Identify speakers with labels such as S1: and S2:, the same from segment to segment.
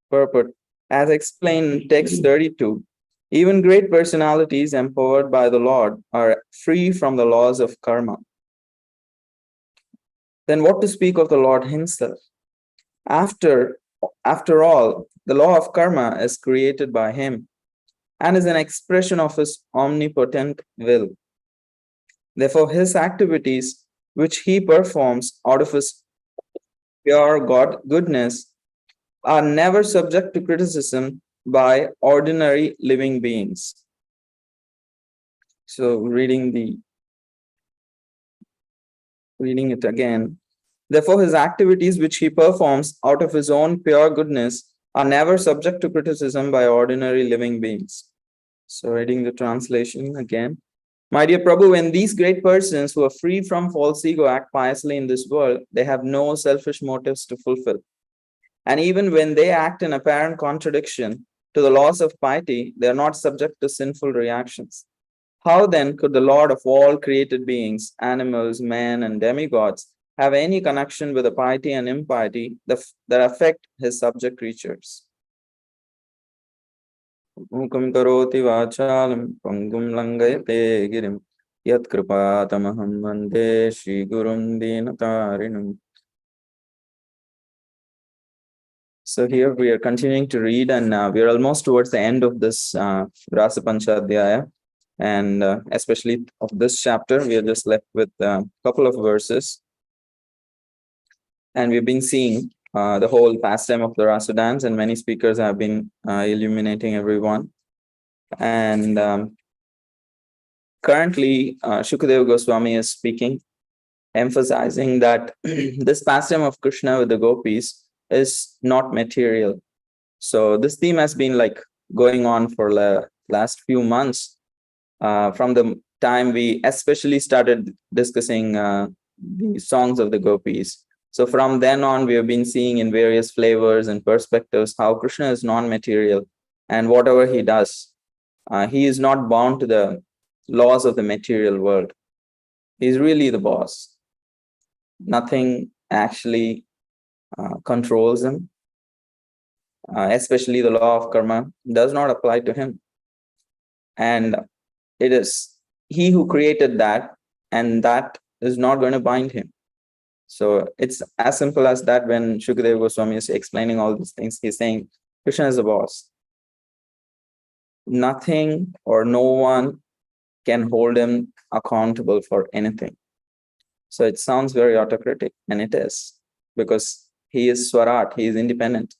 S1: purport. As explained in text 32, even great personalities empowered by the Lord are free from the laws of karma. Then what to speak of the Lord himself? After all, the law of karma is created by him and is an expression of his omnipotent will. Therefore, his activities, which he performs out of his pure goodness, are never subject to criticism by ordinary living beings. So, reading it again. Therefore, his activities, which he performs out of his own pure goodness, are never subject to criticism by ordinary living beings. So, reading the translation again. My dear Prabhu, when these great persons who are free from false ego act piously in this world, they have no selfish motives to fulfill. And even when they act in apparent contradiction to the laws of piety, they are not subject to sinful reactions. How then could the Lord of all created beings, animals, men, and demigods, have any connection with the piety and impiety that affect his subject creatures? Mukam karoti vachalam pangum langayate girim yat kripatamaham vande Shri Gurum Dinatarinam. So here we are continuing to read, and we are almost towards the end of this Rasa Panchadhyaya, and especially of this chapter. We are just left with a couple of verses, and we've been seeing the whole pastime of the Rasa dance, and many speakers have been illuminating everyone. And currently, Shukadeva Goswami is speaking, emphasizing that this pastime of Krishna with the gopis is not material. So this theme has been like going on for the last few months, from the time we especially started discussing the songs of the gopis. So from then on, we have been seeing in various flavors and perspectives how Krishna is non-material, and whatever he does, he is not bound to the laws of the material world. He's really the boss. Nothing actually controls him. Especially the law of karma does not apply to him. And it is he who created that, and that is not going to bind him. So it's as simple as that. When Shukadeva Goswami is explaining all these things, he's saying Krishna is the boss. Nothing or no one can hold him accountable for anything. So it sounds very autocratic, and it is, because he is Swarat, he is independent.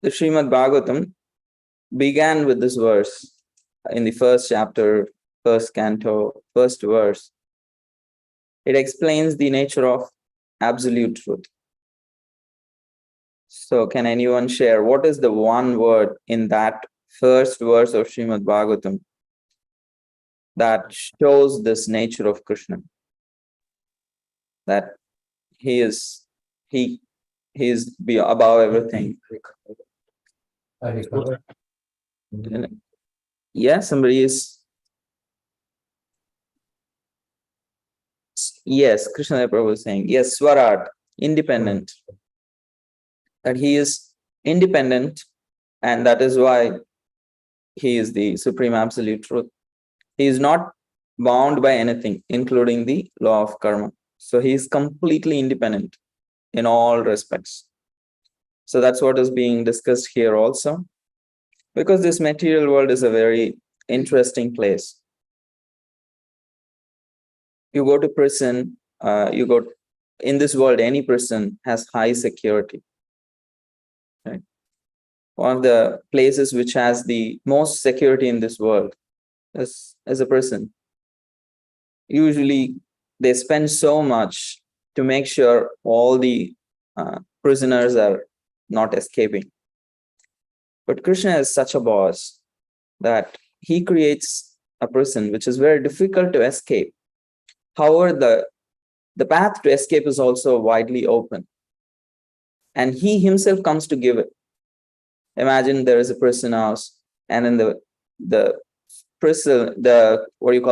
S1: The Srimad Bhagavatam began with this verse in the first chapter, first canto, first verse. It explains the nature of absolute truth. So can anyone share what is the one word in that first verse of Srimad Bhagavatam that shows this nature of Krishna? That he is above everything. Yeah, somebody is. Yes, Krishna Prabhu was saying, yes, Swarat, independent. That he is independent, and that is why he is the supreme absolute truth. He is not bound by anything, including the law of karma. So he is completely independent in all respects. So that's what is being discussed here also. Because this material world is a very interesting place. You go to prison, in this world, any person has high security. Right? One of the places which has the most security in this world is a prison. Usually, they spend so much to make sure all the prisoners are not escaping. But Krishna is such a boss that he creates a prison which is very difficult to escape. However, the path to escape is also widely open. And he himself comes to give it. Imagine there is a prison house, and then the prison, the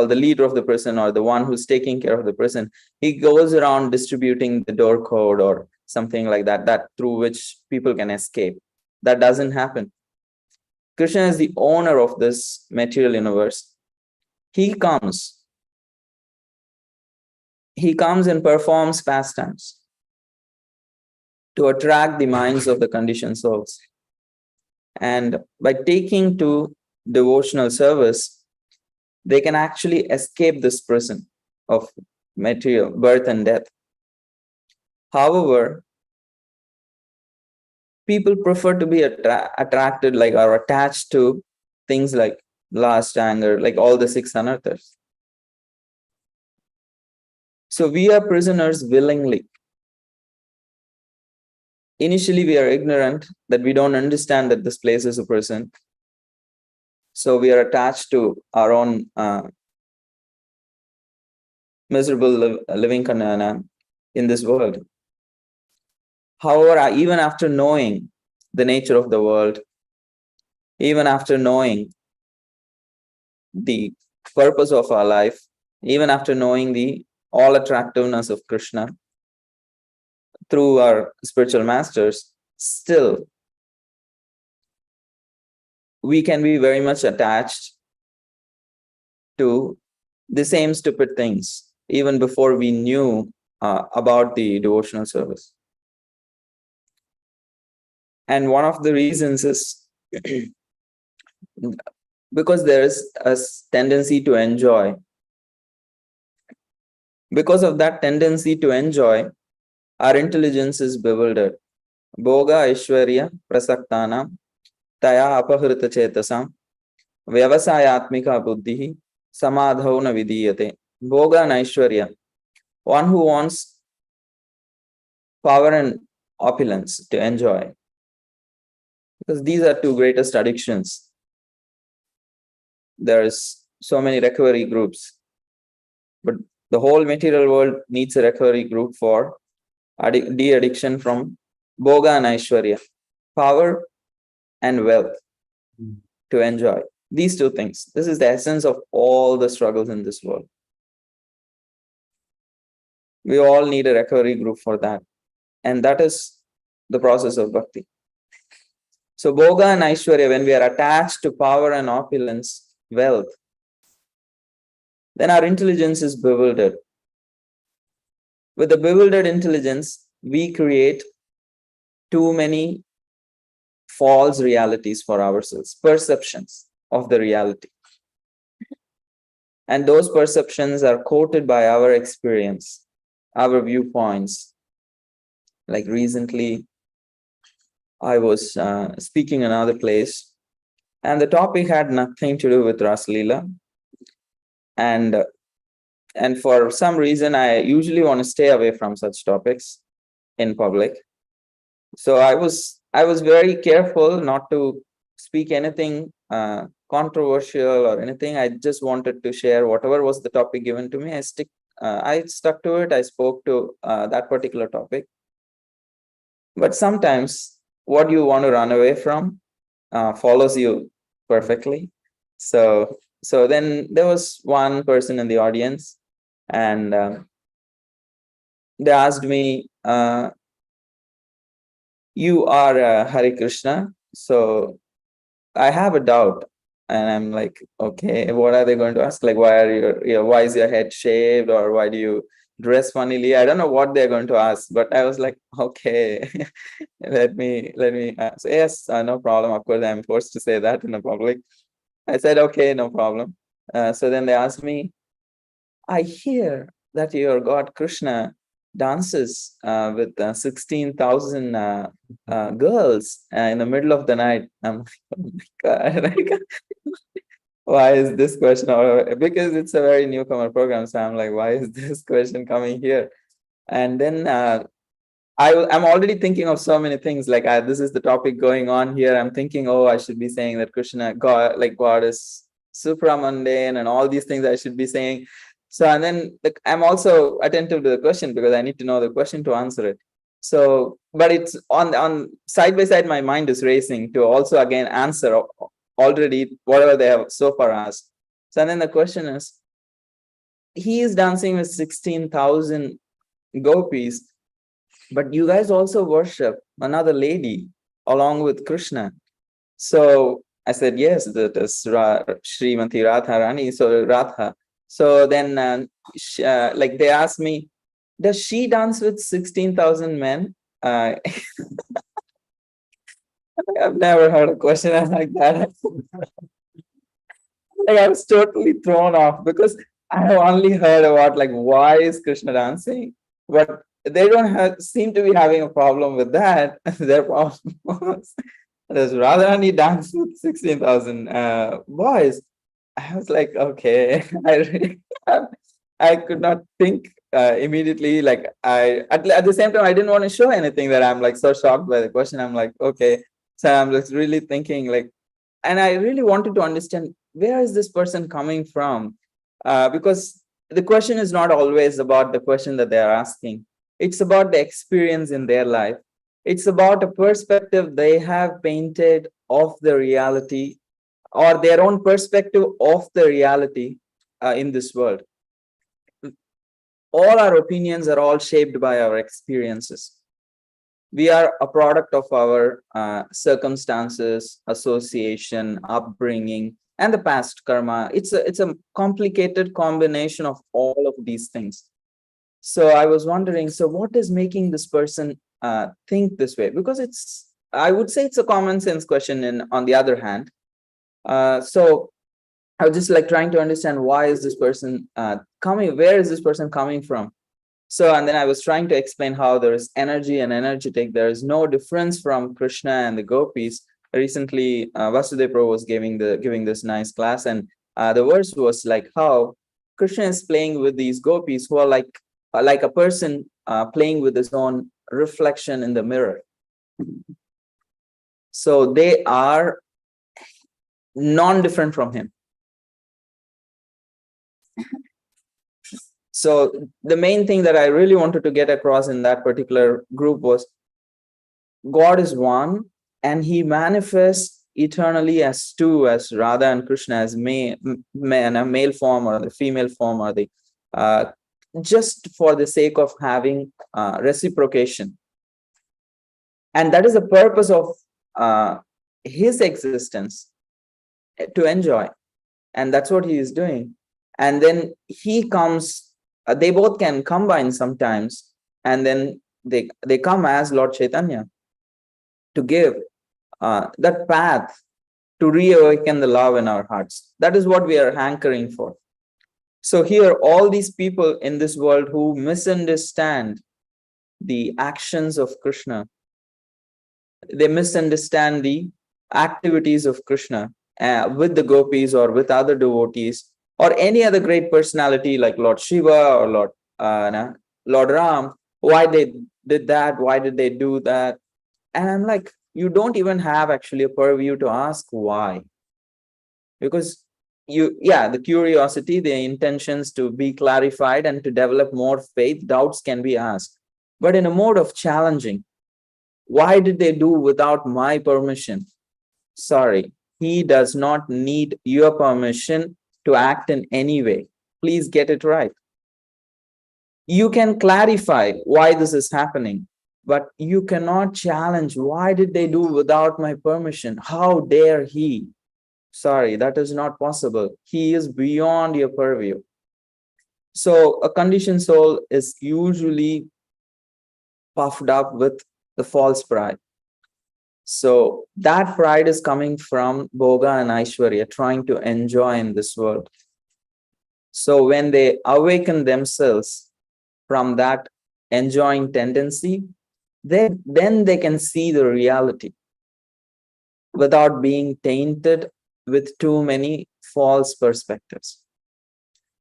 S1: leader of the prison, or the one who's taking care of the prison, he goes around distributing the door code or something like that, that through which people can escape. That doesn't happen. Krishna is the owner of this material universe. He comes and performs pastimes to attract the minds of the conditioned souls. And by taking to devotional service, they can actually escape this prison of material birth and death. However, people prefer to be attracted like or attached to things like lust, anger, like all the 6 anarthas. So we are prisoners willingly. Initially, we are ignorant that we don't understand that this place is a prison. So we are attached to our own miserable living in this world. However, even after knowing the nature of the world, even after knowing the purpose of our life, even after knowing the all attractiveness of Krishna through our spiritual masters, still we can be very much attached to the same stupid things even before we knew about the devotional service. And one of the reasons is because there is a tendency to enjoy. Because of that tendency to enjoy, our intelligence is bewildered. Bhoga Aishwarya Prasaktanam Taya Apahrita Chetasam Vyavasayatmika Buddhi Samadhau na Vidiyate. Bhoga and Aishwarya, one who wants power and opulence to enjoy. Because these are 2 greatest addictions. There's so many recovery groups, but the whole material world needs a recovery group for de-addiction from Bhoga and Aishwarya, power and wealth to enjoy. These 2 things. This is the essence of all the struggles in this world. We all need a recovery group for that. And that is the process of bhakti. So Bhoga and Aishwarya, when we are attached to power and opulence, wealth, then our intelligence is bewildered. With the bewildered intelligence, we create too many false realities for ourselves, perceptions of the reality. And those perceptions are quoted by our experience, our viewpoints. Like recently, I was speaking in another place, and the topic had nothing to do with Ras Leela. And for some reason, I usually want to stay away from such topics in public. So I was very careful not to speak anything controversial or anything. I just wanted to share whatever was the topic given to me. I stuck to it. I spoke to that particular topic. But sometimes what you want to run away from follows you perfectly. So then there was one person in the audience, and they asked me, you are Hare Krishna, so I have a doubt. And I'm like, okay, what are they going to ask? Like, why is your head shaved, or why do you dress funnily? I don't know what they're going to ask, but I was like, okay, let me ask. Yes, no problem. Of course, I'm forced to say that in the public. I said, okay, no problem. So then they asked me, I hear that your God Krishna dances with 16,000 girls in the middle of the night. I'm like, oh my God. Why is this question? Because it's a very newcomer program. So I'm like, why is this question coming here? And then I'm already thinking of so many things. Like this is the topic going on here. I'm thinking, oh, I should be saying that Krishna, God is supramundane and all these things I should be saying. So, and then I'm also attentive to the question because I need to know the question to answer it. So, but it's on side by side, my mind is racing to also again answer already whatever they have so far asked. So then the question is, he is dancing with 16,000 gopis. but you guys also worship another lady along with Krishna. So I said, yes, that is Srimati Radha Rani, so Radha. So then like they asked me, does she dance with 16,000 men? I've never heard a question like that. Like I was totally thrown off because I have only heard about like why is Krishna dancing, but they don't seem to be having a problem with that. Their problem was does Radharani dance with 16,000 boys. I was like, okay, I really, I could not think immediately. Like at the same time, I didn't want to show anything that I'm like so shocked by the question. I'm like, okay, so I'm just really thinking like, and I really wanted to understand where is this person coming from, because the question is not always about the question that they are asking. It's about the experience in their life. It's about a perspective they have painted of the reality or their own perspective of the reality in this world. All our opinions are all shaped by our experiences. We are a product of our circumstances, association, upbringing, and the past karma. It's a complicated combination of all of these things. So I was wondering, so what is making this person think this way? Because I would say it's a common sense question. And on the other hand, so I was just like trying to understand why is this person coming? Where is this person coming from? So, and then I was trying to explain how there is energy and energetic. There is no difference from Krishna and the gopis. Recently, Vasudeva Prabhu was giving this nice class, and the verse was like how Krishna is playing with these gopis who are like a person playing with his own reflection in the mirror. So they are non-different from him. So the main thing that I really wanted to get across in that particular group was God is one, and he manifests eternally as two, as Radha and Krishna, as male form or the female form, or the just for the sake of having reciprocation. And that is the purpose of his existence, to enjoy. And that's what he is doing. And then he comes, they both can combine sometimes, and then they come as Lord Chaitanya to give that path to reawaken the love in our hearts. That is what we are hankering for. So here, all these people in this world who misunderstand the actions of Krishna, they misunderstand the activities of Krishna with the gopis or with other devotees or any other great personality like Lord Shiva or Lord Ram. Why they did that? Why did they do that? And I'm like, you don't even have actually a purview to ask why. Because the curiosity, the intentions to be clarified and to develop more faith, doubts can be asked. But in a mode of challenging, why did they do without my permission? Sorry, he does not need your permission to act in any way. Please get it right. You can clarify why this is happening, but you cannot challenge why did they do without my permission? How dare he? Sorry, that is not possible. He is beyond your purview. So a conditioned soul is usually puffed up with the false pride. So that pride is coming from Bhoga and Aishwarya, trying to enjoy in this world. So when they awaken themselves from that enjoying tendency, then they can see the reality without being tainted with too many false perspectives.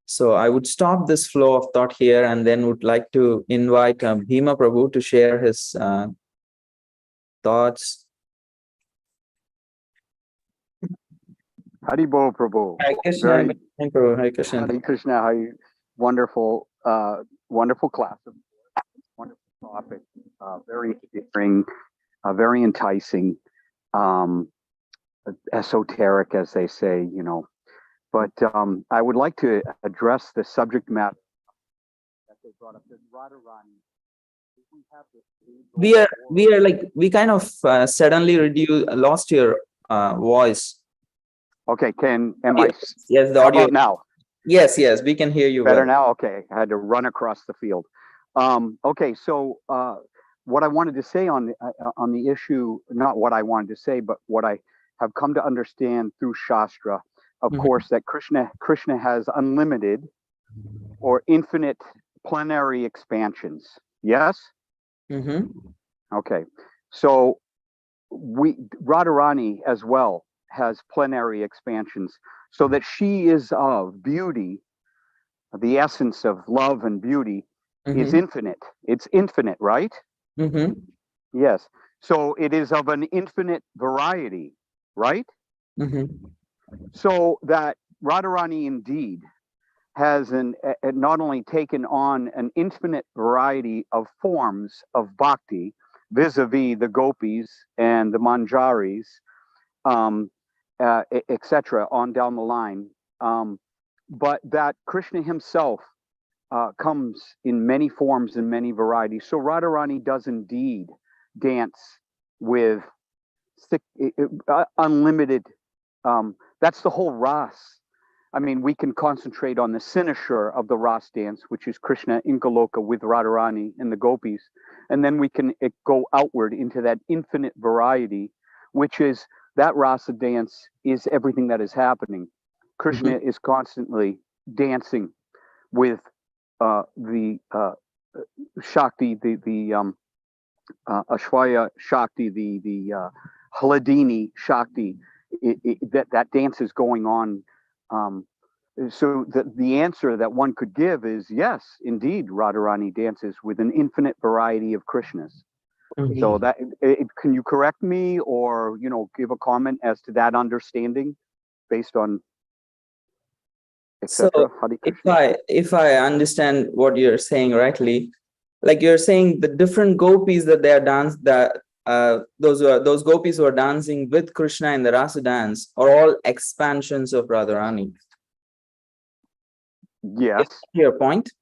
S1: So I would stop this flow of thought here and then would like to invite Bhima Prabhu to share his thoughts.
S2: Hari Bol Prabhu.
S1: Hare Krishna, Hare Krishna.
S2: Hare Krishna, Hari. Wonderful, wonderful class, wonderful topic, very interesting, very enticing, esoteric, as they say, you know. But I would like to address the subject matter that they brought up. This Radharani is
S1: we are like, we kind of suddenly lost your voice.
S2: Okay, am I?
S1: Yes, the
S2: How
S1: audio.
S2: about now?
S1: Yes, we can hear you
S2: Better
S1: well.
S2: now? Okay, I had to run across the field. Okay, so what I wanted to say on the issue, not what I wanted to say, but what I have come to understand through Shastra, of course, that Krishna has unlimited or infinite plenary expansions. Yes? Okay. So Radharani as well has plenary expansions, so that she is of beauty, the essence of love and beauty is infinite. It's infinite, right? Yes. So it is of an infinite variety, right? So that Radharani indeed has not only taken on an infinite variety of forms of bhakti, vis-a-vis the gopis and the manjaris, etc., on down the line, but that Krishna himself comes in many forms and many varieties. So Radharani does indeed dance with unlimited. That's the whole ras. I mean, we can concentrate on the cynosure of the ras dance, which is Krishna in Goloka with Radharani and the gopis, and then we can go outward into that infinite variety, which is that rasa dance is everything that is happening. Krishna is constantly dancing with the Shakti, the Ashwaya Shakti, the Hladini Shakti. That dance is going on. So the answer that one could give is yes, indeed, Radharani dances with an infinite variety of Krishnas. So that can you correct me, or give a comment as to that understanding based on etc.
S1: So if I understand what you're saying rightly, like you're saying the different gopis that they are those gopis who are dancing with Krishna in the rasa dance are all expansions of Radharani.
S2: Yes.
S1: Your point.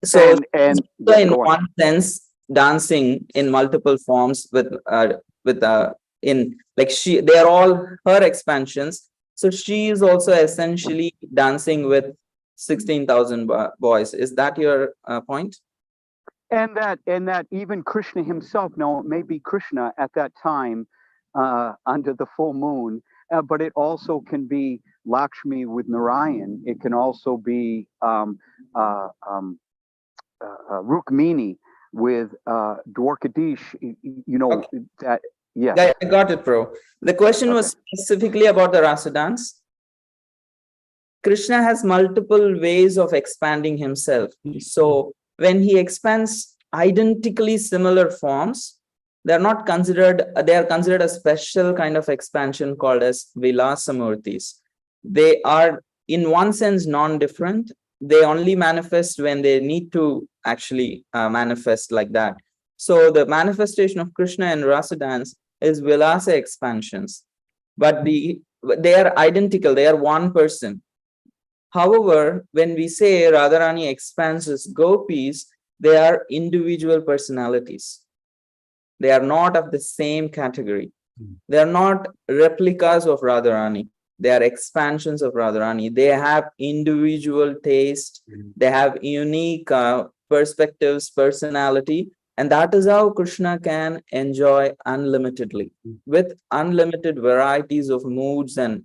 S1: So
S2: in
S1: one sense, dancing in multiple forms they are all her expansions. So she is also essentially dancing with 16,000 boys. Is that your point?
S2: And that even Krishna himself, no, it may be Krishna at that time under the full moon, but it also can be Lakshmi with Narayan. It can also be Rukmini with Dwarkadish. Okay. That. Yes.
S1: I got it, bro. The question was specifically about the rasa dance. Krishna has multiple ways of expanding himself. So when he expands identically similar forms, they are considered a special kind of expansion called as Vilasamurtis. They are in one sense non-different. They only manifest when they need to actually manifest like that. So the manifestation of Krishna in rasa dance is Vilasa expansions, but they are identical. They are one person. However, when we say Radharani expands as gopis, they are individual personalities. They are not of the same category. They are not replicas of Radharani. They are expansions of Radharani. They have individual taste. They have unique perspectives, personality. And that is how Krishna can enjoy unlimitedly with unlimited varieties of moods and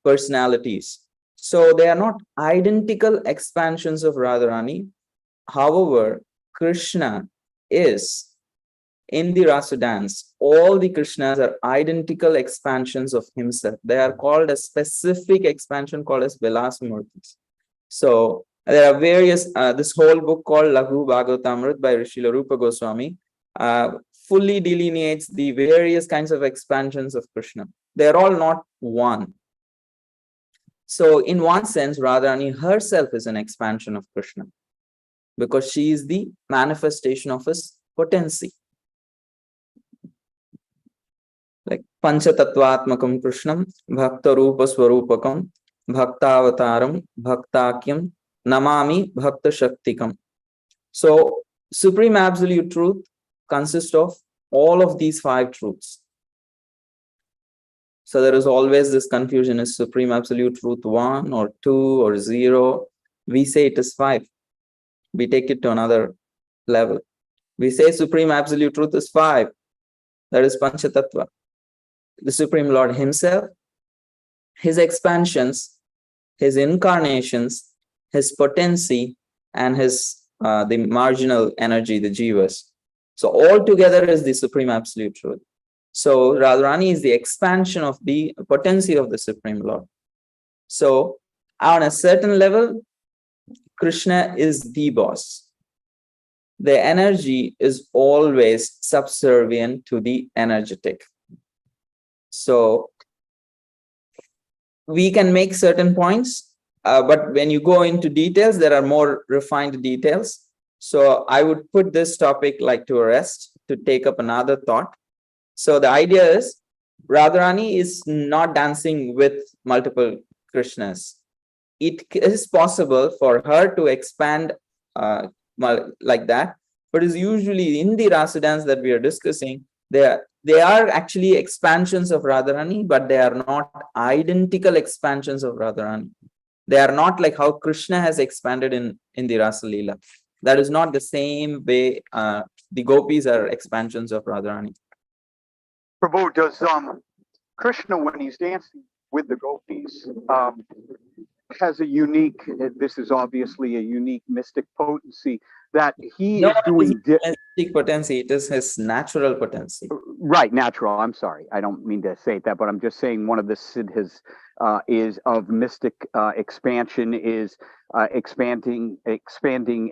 S1: personalities. So they are not identical expansions of Radharani. However, Krishna is in the rasa dance. All the Krishnas are identical expansions of himself. They are called a specific expansion called as Vilasamurtis. So there are various, this whole book called Laghu Bhagavatam by Srila Rupa Goswami fully delineates the various kinds of expansions of Krishna. They're all not one. So in one sense, Radharani herself is an expansion of Krishna because she is the manifestation of his potency. Like Panchatattvatmakam Krishnam, Bhakta Rupa Swarupakam, Bhaktavataram, Bhaktakyam, Namami Bhakta Shaktikam. So Supreme Absolute Truth consists of all of these 5 truths. So there is always this confusion: is Supreme Absolute Truth 1 or 2 or 0? We say it is 5. We take it to another level. We say Supreme Absolute Truth is 5. That is Panchatattva. The Supreme Lord himself, his expansions, his incarnations, his potency, and his the marginal energy, the jivas. So all together is the Supreme Absolute Truth. So Radharani is the expansion of the potency of the Supreme Lord. So on a certain level, Krishna is the boss. The energy is always subservient to the energetic. So we can make certain points, but when you go into details, there are more refined details. So I would put this topic like to a rest to take up another thought. So the idea is Radharani is not dancing with multiple Krishnas. It is possible for her to expand like that, but is usually in the rasa dance that we are discussing, they are actually expansions of Radharani, but they are not identical expansions of Radharani. They are not like how Krishna has expanded in the Rasa Leela. That is not the same way the gopis are expansions of Radharani.
S2: Prabhu, does Krishna, when he's dancing with the gopis, has a unique, this is obviously a unique mystic potency that he is doing.
S1: Mystic potency, it is his natural potency.
S2: Right, natural. I'm sorry. I don't mean to say that, but I'm just saying one of the siddhas is of mystic expansion, is expanding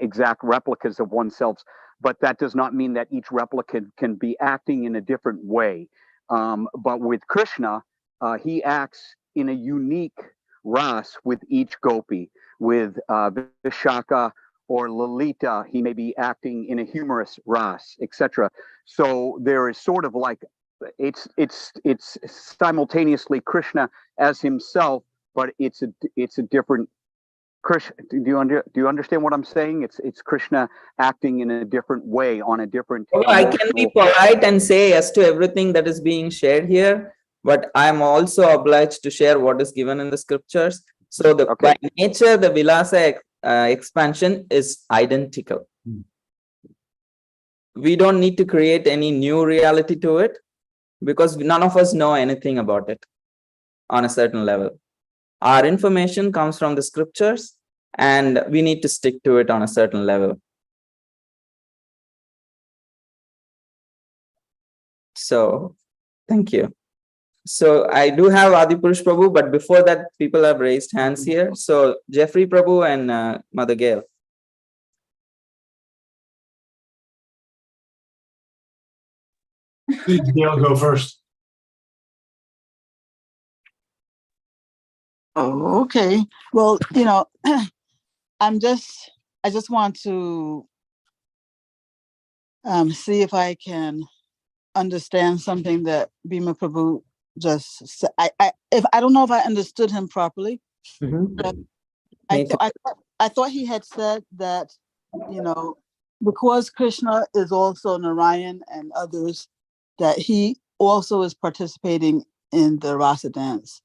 S2: exact replicas of oneself. But that does not mean that each replica can be acting in a different way. But with Krishna, he acts in a unique ras with each gopi. With Vishaka or Lalita, he may be acting in a humorous ras, etc. So there is sort of like it's simultaneously Krishna as himself, but it's a different Krishna. Do you understand what I'm saying? It's Krishna acting in a different way on a different.
S1: Oh, I can be polite and say yes to everything that is being shared here, but I'm also obliged to share what is given in the scriptures. So by nature, the Vilasa expansion is identical. We don't need to create any new reality to it because none of us know anything about it on a certain level. Our information comes from the scriptures and we need to stick to it on a certain level. So, thank you. So, I do have Adipurush Prabhu, but before that, people have raised hands here. So, Jeffrey Prabhu and Mother Gail.
S3: Please, Gail, go first.
S4: Oh, okay. Well, you know, I just want to see if I can understand something that Bhima Prabhu just said. I don't know if I understood him properly. But I thought he had said that, you know, because Krishna is also Narayan and others, that he also is participating in the rasa dance.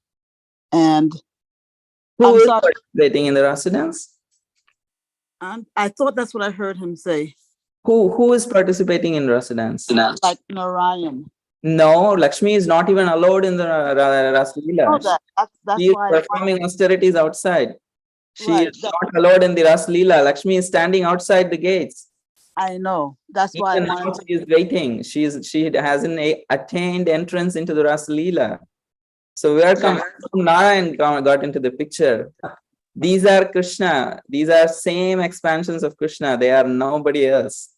S4: And
S1: who is participating in the rasa dance?
S4: I thought that's what I heard him say.
S1: Who is participating in rasa dance?
S4: Like Narayan.
S1: No, Lakshmi is not even allowed in the Rasa Leela. She is performing austerities outside. She is not allowed in the Rasa Leela. Lakshmi is standing outside the gates.
S4: I know. That's why
S1: she is waiting. She hasn't attained entrance into the Rasa Leela. So where comes Narayan got into the picture? These are Krishna. These are same expansions of Krishna. They are nobody else.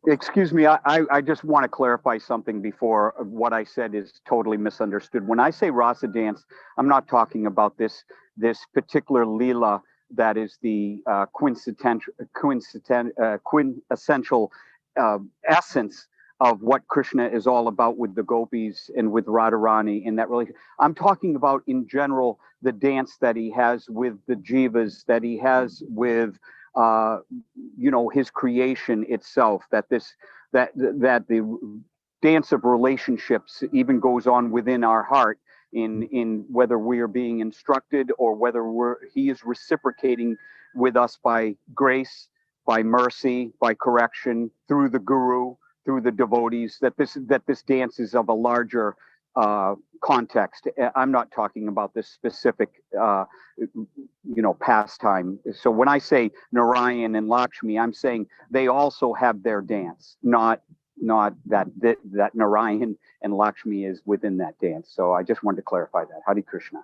S2: Excuse me, I just want to clarify something before what I said is totally misunderstood. When I say rasa dance, I'm not talking about this particular Leela that is the quintessential essence of what Krishna is all about with the gopis and with Radharani in that relationship. I'm talking about in general the dance that he has with the jivas, that he has with his creation itself, that the dance of relationships even goes on within our heart in whether we are being instructed or whether he is reciprocating with us by grace, by mercy, by correction, through the guru, through the devotees, that this dance is of a larger context. I'm not talking about this specific pastime. So when I say Narayan and Lakshmi, I'm saying they also have their dance, not that Narayan and Lakshmi is within that dance. So I just wanted to clarify that. Hare Krishna.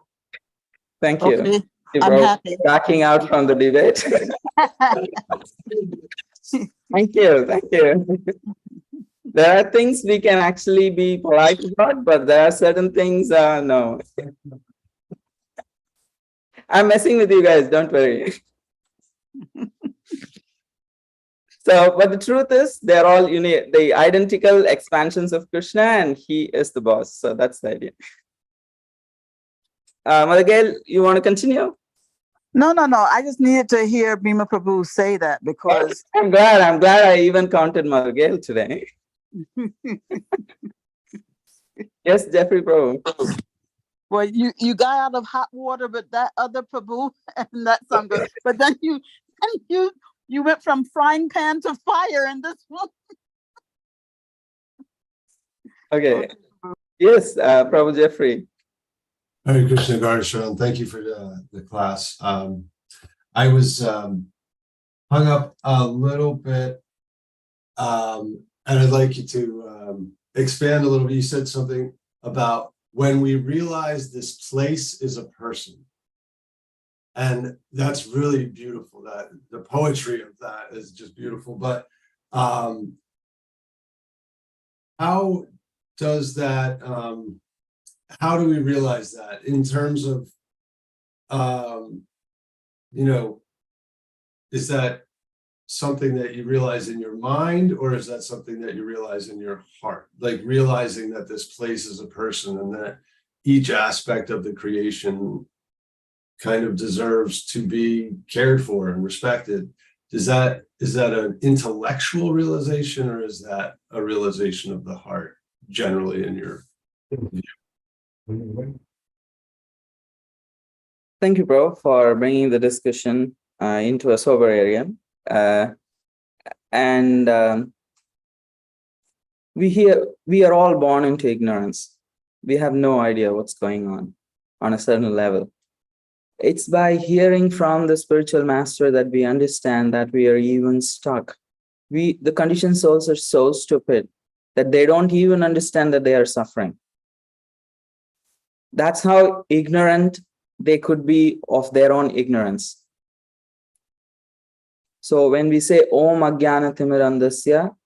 S1: Thank you.
S4: Okay,
S1: You
S4: I'm
S1: bro,
S4: happy.
S1: backing out from the debate. Thank you. There are things we can actually be polite about, but there are certain things, no. I'm messing with you guys, don't worry. So, but the truth is, they're all the identical expansions of Krishna, and he is the boss. So that's the idea. Mother Gail, you want to continue?
S4: No. I just needed to hear Bhima Prabhu say that because
S1: I'm glad I even counted Mother Gail today. Yes, Jeffrey Prabhu.
S4: well, you got out of hot water, but that other Prabhu, and that's good. But then you went from frying pan to fire in this one.
S1: Okay. Yes, Prabhu Jeffrey.
S3: Hare Krishna, Gaura Sharana. Thank you for the class. I was hung up a little bit, and I'd like you to expand a little bit. You said something about when we realize this place is a person. And that's really beautiful. That the poetry of that is just beautiful. But how does that, how do we realize that in terms of, is that something that you realize in your mind, or is that something that you realize in your heart? Like realizing that this place is a person and that each aspect of the creation kind of deserves to be cared for and respected. Is that an intellectual realization, or is that a realization of the heart generally in your view?
S1: Thank you, bro, for bringing the discussion into a sober area. We are all born into ignorance. We have no idea what's going on a certain level. It's by hearing from the spiritual master that we understand that we are even stuck. The conditioned souls are so stupid that they don't even understand that they are suffering. That's how ignorant they could be of their own ignorance. So when we say Om Ajnana Timirandasya,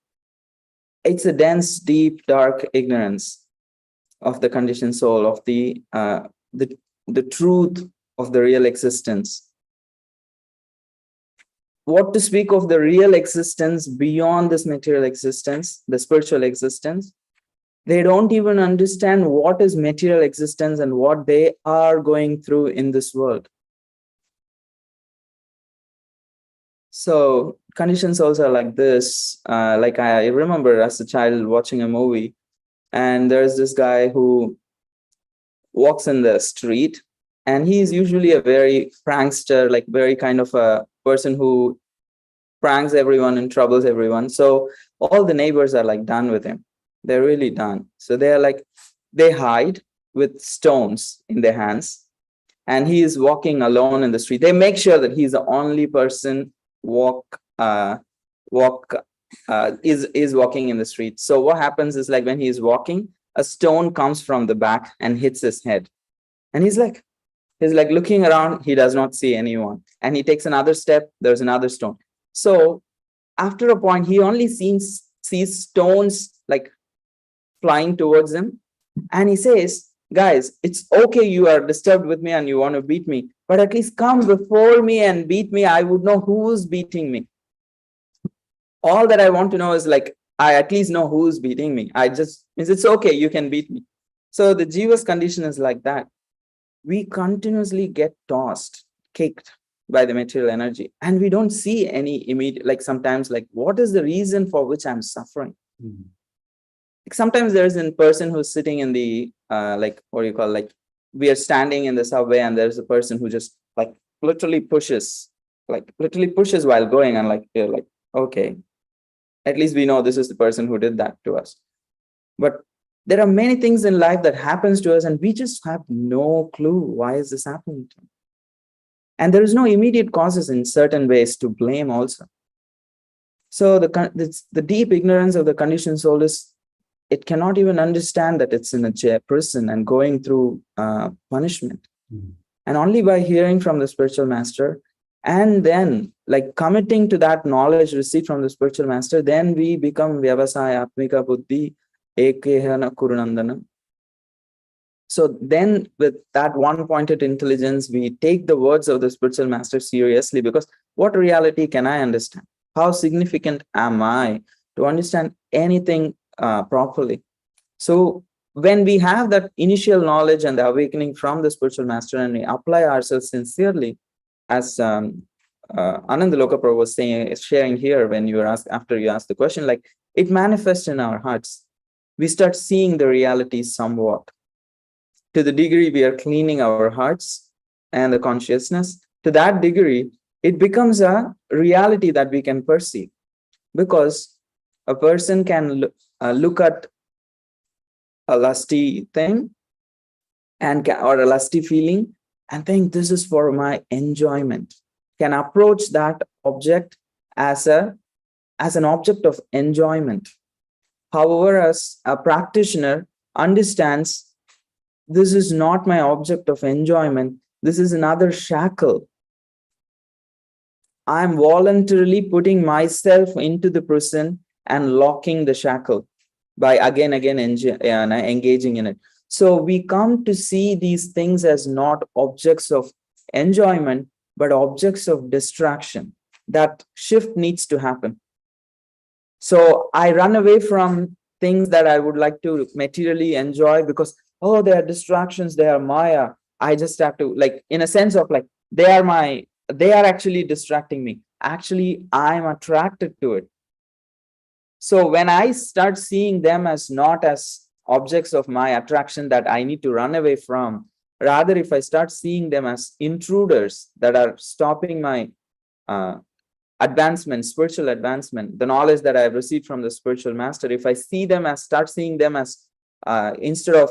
S1: it's a dense, deep, dark ignorance of the conditioned soul, of the truth of the real existence. What to speak of the real existence beyond this material existence, the spiritual existence? They don't even understand what is material existence and what they are going through in this world. So conditioned souls are like this. Like I remember as a child watching a movie, and there's this guy who walks in the street, and he's usually a very prankster, like very kind of a person who pranks everyone and troubles everyone. So all the neighbors are like done with him. They're really done. So they hide with stones in their hands, and he is walking alone in the street. They make sure that he's the only person is walking in the street. So what happens is, like, when he's walking, a stone comes from the back and hits his head, and he's like looking around. He does not see anyone, and he takes another step. There's another stone. So after a point, he only sees stones like flying towards him, and he says, guys, it's okay, you are disturbed with me and you want to beat me, but at least come before me and beat me. I would know who's beating me. All that I want to know is, like, I at least know who's beating me. It's okay, you can beat me. So the jiva's condition is like that. We continuously get tossed, kicked by the material energy. And we don't see any immediate, like sometimes, like, what is the reason for which I'm suffering? Like sometimes there's a person who's sitting in the, like, what do you call, like, we are standing in the subway and there's a person who just like literally pushes while going, and like, you're like, okay, at least we know this is the person who did that to us. But there are many things in life that happens to us and we just have no clue why is this happening to me. And there is no immediate causes in certain ways to blame also. So the deep ignorance of the conditioned soul is, it cannot even understand that it's in a prison and going through punishment. And only by hearing from the spiritual master and then like committing to that knowledge received from the spiritual master, then we become vyavasaya atmika buddhi ekehana kurunandana. So then with that one-pointed intelligence, we take the words of the spiritual master seriously, because what reality can I understand? How significant am I to understand anything properly? So when we have that initial knowledge and the awakening from the spiritual master and we apply ourselves sincerely, as Anandaloka Prabhu was sharing here when you were asked, after you asked the question, like it manifests in our hearts. We start seeing the reality somewhat. To the degree we are cleaning our hearts and the consciousness, to that degree, it becomes a reality that we can perceive. Because a person can look at a lusty thing or a lusty feeling and think this is for my enjoyment, can approach that object as an object of enjoyment. However, as a practitioner understands, this is not my object of enjoyment, this is another shackle. I'm voluntarily putting myself into the prison and locking the shackle by again engaging in it. So we come to see these things as not objects of enjoyment, but objects of distraction. That shift needs to happen. So I run away from things that I would like to materially enjoy because, oh, they are distractions, they are Maya. I just have to, like, in a sense of like, they are actually distracting me. Actually, I'm attracted to it. So when I start seeing them as not as objects of my attraction that I need to run away from, rather if I start seeing them as intruders that are stopping my advancement, spiritual advancement, the knowledge that I've received from the spiritual master, if I start seeing them as instead of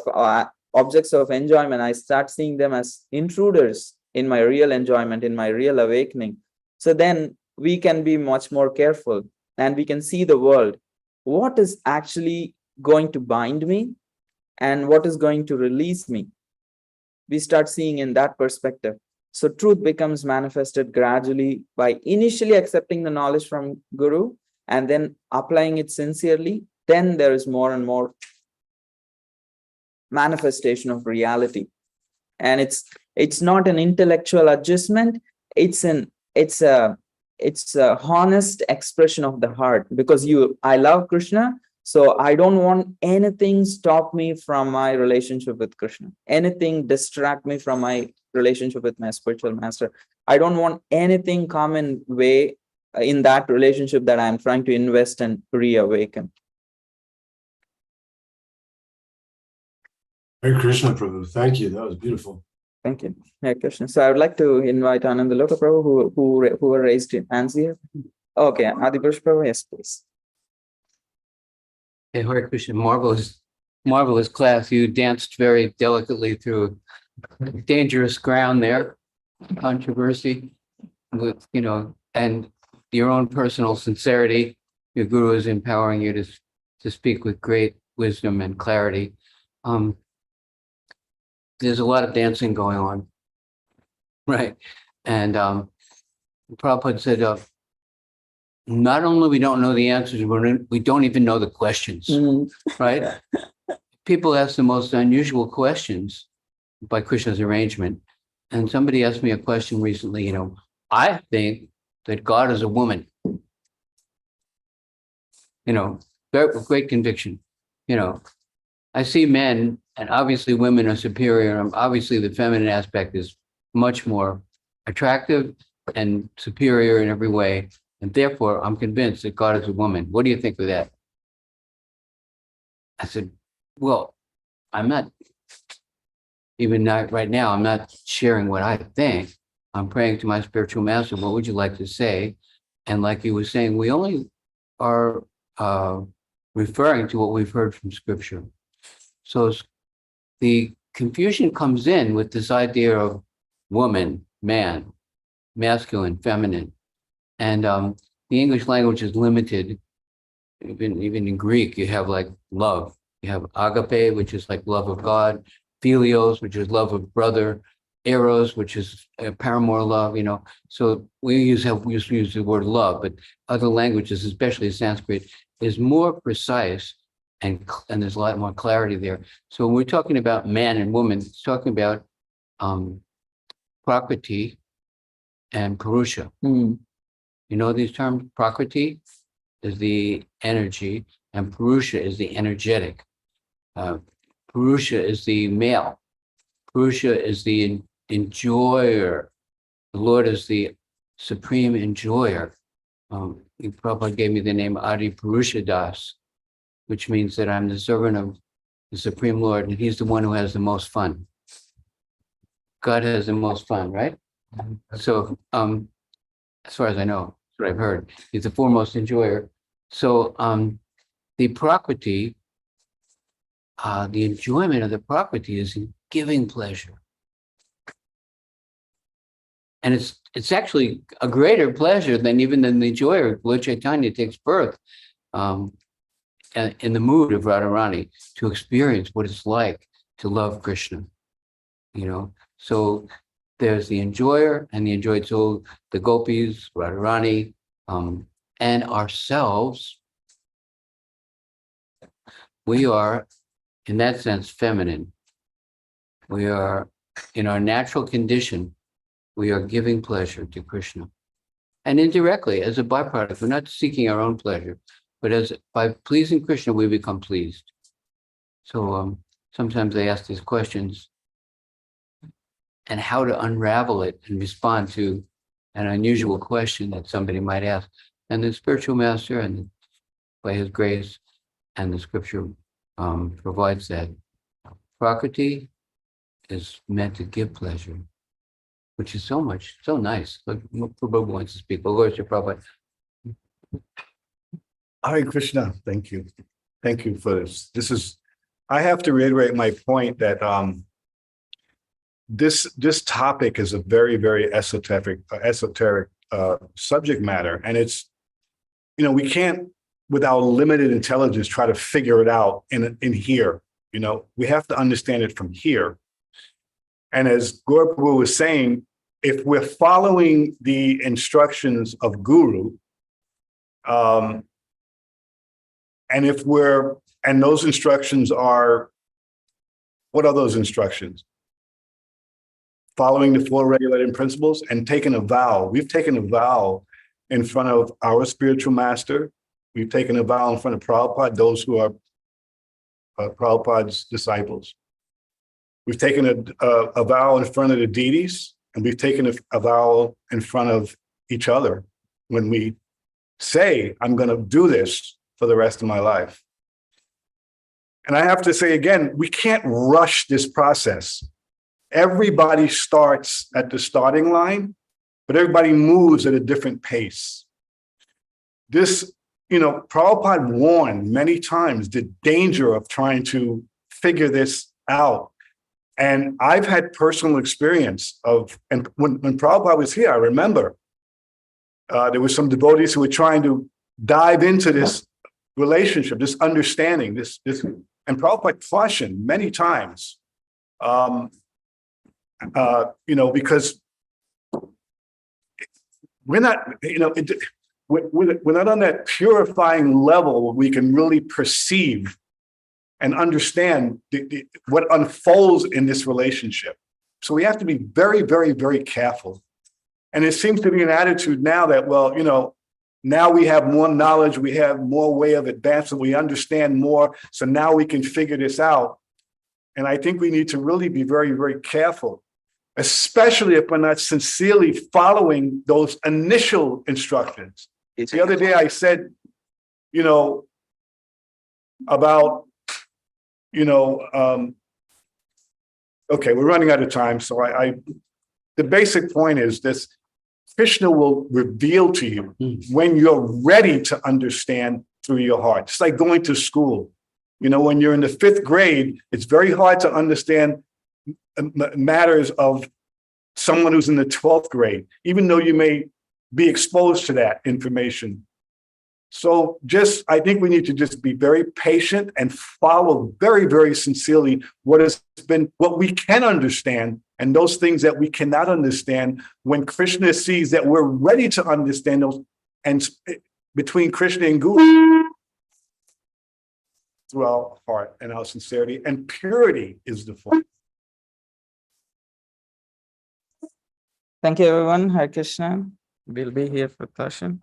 S1: objects of enjoyment, I start seeing them as intruders in my real enjoyment, in my real awakening. So then we can be much more careful and we can see the world. What is actually going to bind me and what is going to release me? We start seeing in that perspective. So truth becomes manifested gradually by initially accepting the knowledge from Guru and then applying it sincerely. Then there is more and more manifestation of reality. And it's not an intellectual adjustment. It's a honest expression of the heart, because I love Krishna. So I don't want anything stop me from my relationship with Krishna, anything distract me from my relationship with my spiritual master. I don't want anything come in way in that relationship that I'm trying to invest and reawaken.
S3: Hare Krishna, Prabhu. Thank you. That was beautiful.
S1: Thank you. Hare Krishna. So I would like to invite Anandaloka Prabhu, who raised hands here. Okay, Adipurush Prabhu, yes, please.
S5: Hey, Hare Krishna, marvelous class. You danced very delicately through dangerous ground there, controversy with, and your own personal sincerity. Your guru is empowering you to speak with great wisdom and clarity. There's a lot of dancing going on, right? And Prabhupada said, not only we don't know the answers, we don't even know the questions, right? People ask the most unusual questions by Krishna's arrangement. And somebody asked me a question recently, I think that God is a woman, with great conviction. I see men, and obviously women are superior, and obviously the feminine aspect is much more attractive, and superior in every way. And therefore, I'm convinced that God is a woman. What do you think of that? I said, well, I'm not, even not right now, I'm not sharing what I think. I'm praying to my spiritual master, what would you like to say? And like he was saying, we only are referring to what we've heard from scripture. So the confusion comes in with this idea of woman, man, masculine, feminine. And the English language is limited. Even in Greek, you have like love. You have agape, which is like love of God, philios, which is love of brother, eros, which is paramour love, you know. So we use the word love, but other languages, especially Sanskrit, is more precise and there's a lot more clarity there. So when we're talking about man and woman, it's talking about prakriti and purusha. You know these terms? Prakriti is the energy, and purusha is the energetic. Purusha is the male. Purusha is the enjoyer. The Lord is the supreme enjoyer. Prabhupada gave me the name Adi Purusha Das, which means that I'm the servant of the Supreme Lord, and he's the one who has the most fun. God has the most fun, right? So, as far as I know, that's what I've heard. He's the foremost enjoyer. So, the prakriti, the enjoyment of the prakriti is in giving pleasure. And it's actually a greater pleasure than even the enjoyer. Lord Chaitanya takes birth in the mood of Radharani to experience what it's like to love Krishna. You know, so there's the enjoyer and the enjoyed soul, the gopis, Radharani, and ourselves. We are, in that sense, feminine. We are, in our natural condition, we are giving pleasure to Krishna. And indirectly, as a byproduct, we're not seeking our own pleasure, but by pleasing Krishna, we become pleased. So sometimes they ask these questions and how to unravel it and respond to an unusual question that somebody might ask. And the spiritual master, and by his grace and the scripture provides that. Prakriti is meant to give pleasure, which is so nice. Look, Prabhupada wants to speak. Lord Prabhupada.
S6: Hare Krishna. Thank you. Thank you for this. I have to reiterate my point that this topic is a very, very esoteric subject matter. And it's, we can't, with our limited intelligence, try to figure it out in here. We have to understand it from here. And as Gaura Prabhu was saying, if we're following the instructions of Guru, and those instructions are, what are those instructions? Following the 4 regulating principles and taking a vow. We've taken a vow in front of our spiritual master. We've taken a vow in front of Prabhupada, those who are Prabhupada's disciples. We've taken a vow in front of the deities, and we've taken a vow in front of each other when we say, I'm going to do this for the rest of my life. And I have to say again, we can't rush this process. Everybody starts at the starting line, but everybody moves at a different pace. This, Prabhupada warned many times the danger of trying to figure this out. And I've had personal experience and when Prabhupada was here, I remember there were some devotees who were trying to dive into this relationship, this understanding, this, and Prabhupada cautioned many times, because we're not, we're not on that purifying level where we can really perceive and understand what unfolds in this relationship. So we have to be very, very, very careful. And it seems to be an attitude now that, now we have more knowledge, we have more way of advancement, we understand more, so now we can figure this out. And I think we need to really be very, very careful especially if we're not sincerely following those initial instructions. The other day I said, you know, about, you know, okay, we're running out of time. So the basic point is this: Krishna will reveal to you when you're ready to understand through your heart. It's like going to school. You know, when you're in the 5th grade, it's very hard to understand matters of someone who's in the 12th grade, even though you may be exposed to that information. So I think we need to just be very patient and follow very, very sincerely what we can understand, and those things that we cannot understand. When Krishna sees that we're ready to understand those, and between Krishna and Guru, through our heart and our sincerity and purity is the form.
S1: Thank you, everyone. Hare Krishna. We'll be here for darshan.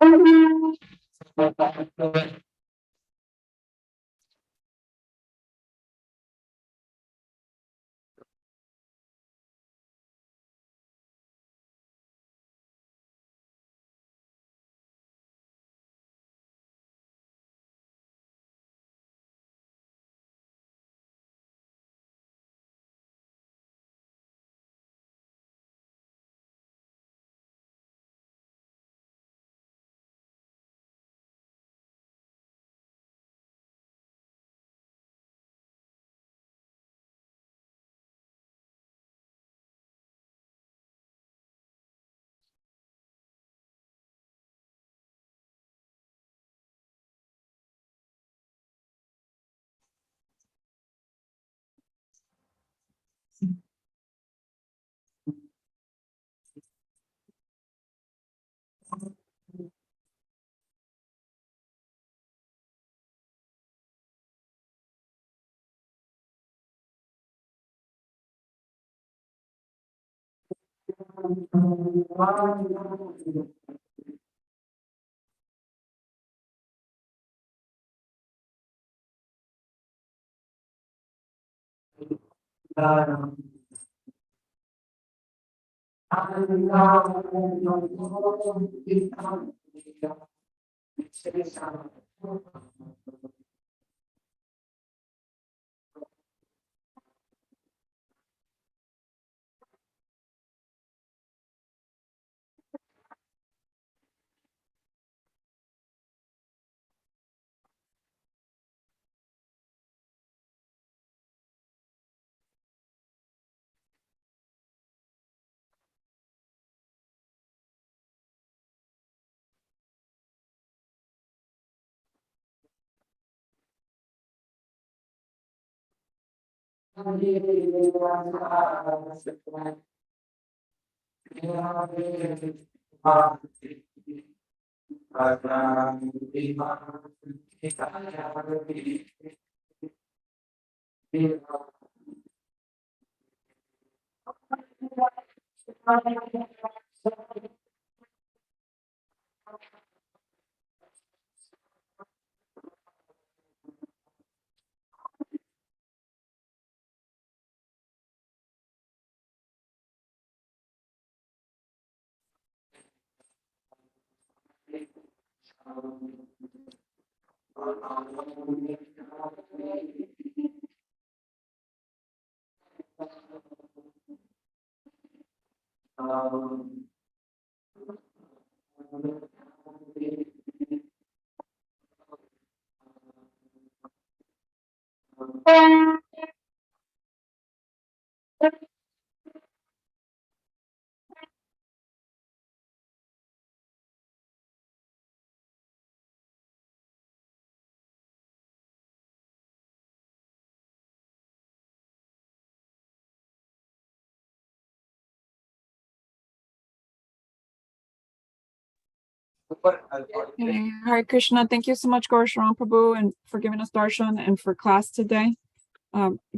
S7: Hey, Hare Krishna. Thank you so much, Gaura Sharana Prabhu, and for giving us darshan and for class today.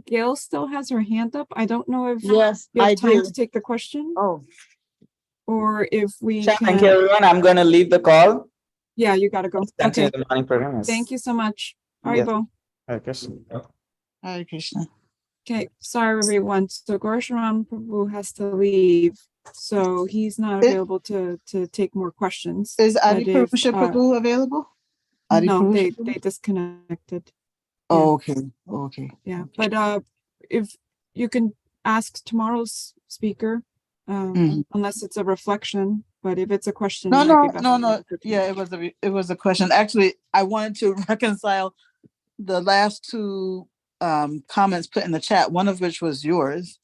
S7: Gail still has her hand up. I don't know if
S4: Yes,
S7: you have
S4: I
S7: time
S4: do.
S7: to take the question
S4: Oh,
S7: or if we
S1: Thank you,
S7: can.
S1: everyone. I'm going to leave the call.
S7: Yeah, you got to go.
S1: Continue
S7: Okay.
S1: the morning program.
S7: Thank you so much.
S1: Yes.
S7: Haribo.
S1: Hare Krishna.
S4: Hare Krishna.
S7: Okay, sorry everyone. So Gaura Sharana Prabhu has to leave, so he's not available to take more questions.
S4: Is Adi
S7: But if,
S4: Purusha Prabhu available? Adi
S7: no,
S4: Purusha
S7: they
S4: Prabhu?
S7: disconnected.
S4: Oh, okay, okay.
S7: Yeah, but if you can ask tomorrow's speaker,
S4: Mhm.
S7: unless it's a reflection, but if it's a question,
S4: No,
S7: it might be
S4: no,
S7: best.
S4: no,
S7: to
S4: no.
S7: leave it for
S4: Yeah,
S7: tomorrow.
S4: it was a question. Actually, I wanted to reconcile the last two comments put in the chat, one of which was yours.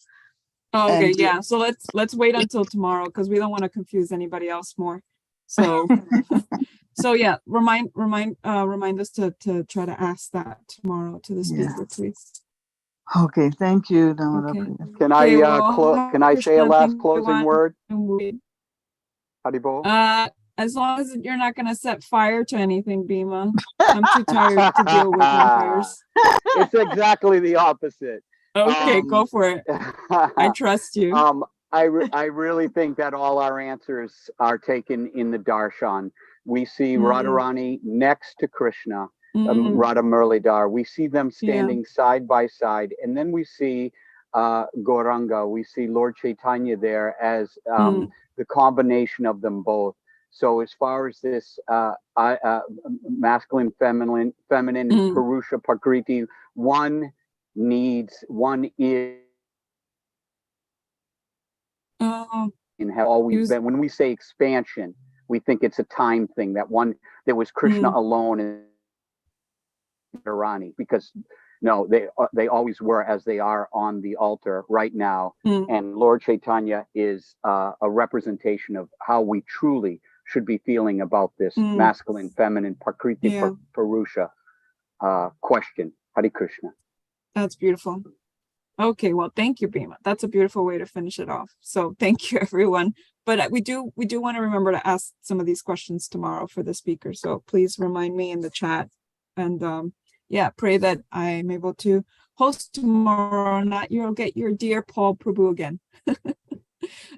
S7: Oh, okay,
S4: And
S7: yeah. So let's wait until tomorrow because we don't want to confuse anybody else more. So so yeah, remind us to try to ask that tomorrow to the
S4: Yeah.
S7: speaker, please.
S4: Okay, thank you, Damodar
S7: Okay.
S4: Priya.
S2: Can
S7: Okay,
S2: I
S7: well,
S2: can I say a
S7: Krishna,
S2: last
S7: thank you,
S2: closing
S7: everyone.
S2: word?
S7: And
S2: Haribo?
S7: as long as you're not gonna set fire to anything, Bhima. I'm too tired to deal with vampires.
S2: It's exactly the opposite.
S7: Okay, go for it. I trust you.
S2: I really think that all our answers are taken in the darshan. We see Radharani next to Krishna, Radha Murlidhar. We see them standing side by side, and then we see Gauranga. We see Lord Chaitanya there as the combination of them both. So as far as this masculine, feminine, Purusha, Prakriti, one is and have always been. When we say expansion, we think it's a time thing. That one, there was Krishna alone and Radharani, because no, they always were as they are on the altar right now. And Lord Chaitanya is a representation of how we truly should be feeling about this masculine, feminine, Prakriti, Purusha question. Hare Krishna.
S7: That's beautiful. Okay, well, thank you, Bhima. That's a beautiful way to finish it off. So thank you, everyone. But we do want to remember to ask some of these questions tomorrow for the speaker. So please remind me in the chat. And yeah, pray that I'm able to host tomorrow. Not you'll get your dear Paul Prabhu again.